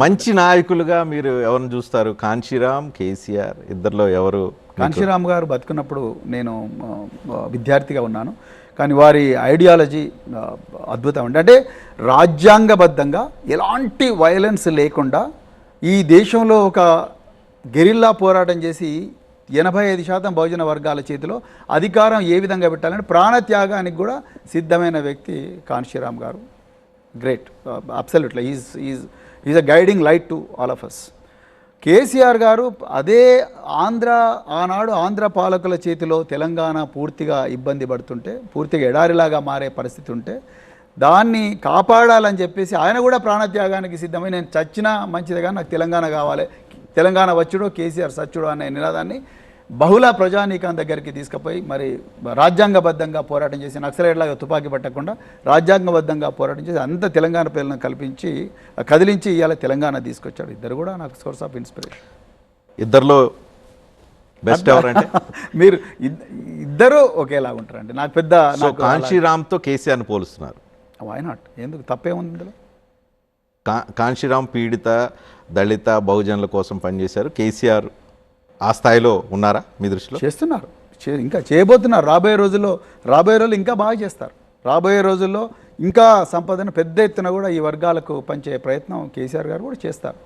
మంచి నాయకులుగా మీరు ఎవరిని చూస్తారు? కాంశీరామ్, కేసీఆర్ ఇద్దరిలో ఎవరు? కాంశీరామ్ గారు బతుకున్నప్పుడు నేను విద్యార్థిగా ఉన్నాను. కానీ వారి ఐడియాలజీ అద్భుతం అండి. అంటే రాజ్యాంగబద్ధంగా ఎలాంటి వైలెన్స్ లేకుండా ఈ దేశంలో ఒక గెరిల్లా పోరాటం చేసి 85% బహుజన వర్గాల చేతిలో అధికారం ఏ విధంగా పెట్టాలని ప్రాణత్యాగానికి కూడా సిద్ధమైన వ్యక్తి కాంశీరామ్ గారు. Great, absolutely is a guiding light to all of us. KCR గారు అదే ఆనాడు ఆంధ్ర పాలకుల చేతిలో తెలంగాణ పూర్తిగా ఇబ్బంది పడుతుంటే, పూర్తిగా ఎడారిలాగా మారే పరిస్థితి ఉంటే దాన్ని కాపాడాలని చెప్పేసి ఆయన కూడా ప్రాణత్యాగానికి సిద్ధమై నేను చచ్చినా మంచిదిగా నాకు తెలంగాణ కావాలి, తెలంగాణ వచ్చుడో కేసీఆర్ సచ్చుడో అనే నినాదాన్ని బహుళ ప్రజానీకం దగ్గరికి తీసుకుపోయి మరి రాజ్యాంగబద్ధంగా పోరాటం చేసి నక్సలైట్లాగా తుపాకీ పట్టకుండా రాజ్యాంగబద్ధంగా పోరాటం చేసి అంత తెలంగాణ పేర్లను కదిలించి ఇవాళ తెలంగాణ తీసుకొచ్చాడు. ఇద్దరు కూడా నాకు సోర్స్ ఆఫ్ ఇన్స్పిరేషన్. ఇద్దరిలో బెస్ట్ ఎవరంటే మీరు ఇద్దరు ఒకేలా ఉంటారండి. నాకు పెద్ద కాంశీరామ్తో కేసీఆర్ని పోలుస్తున్నారు. Why not? ఎందుకు తప్పేముంది ఇందులో? కాంశీరామ్ పీడిత దళిత బహుజనుల కోసం పనిచేశారు. కేసీఆర్ ఆ స్థాయిలో ఉన్నారా మీ దృష్టిలో? చేస్తున్నారు, ఇంకా చేయబోతున్నారు. రాబోయే రోజుల్లో ఇంకా బాగా చేస్తారు. రాబోయే రోజుల్లో ఇంకా సంపదను పెద్ద ఎత్తున కూడా ఈ వర్గాలకు పంచే ప్రయత్నం కేసీఆర్ గారు కూడా చేస్తారు.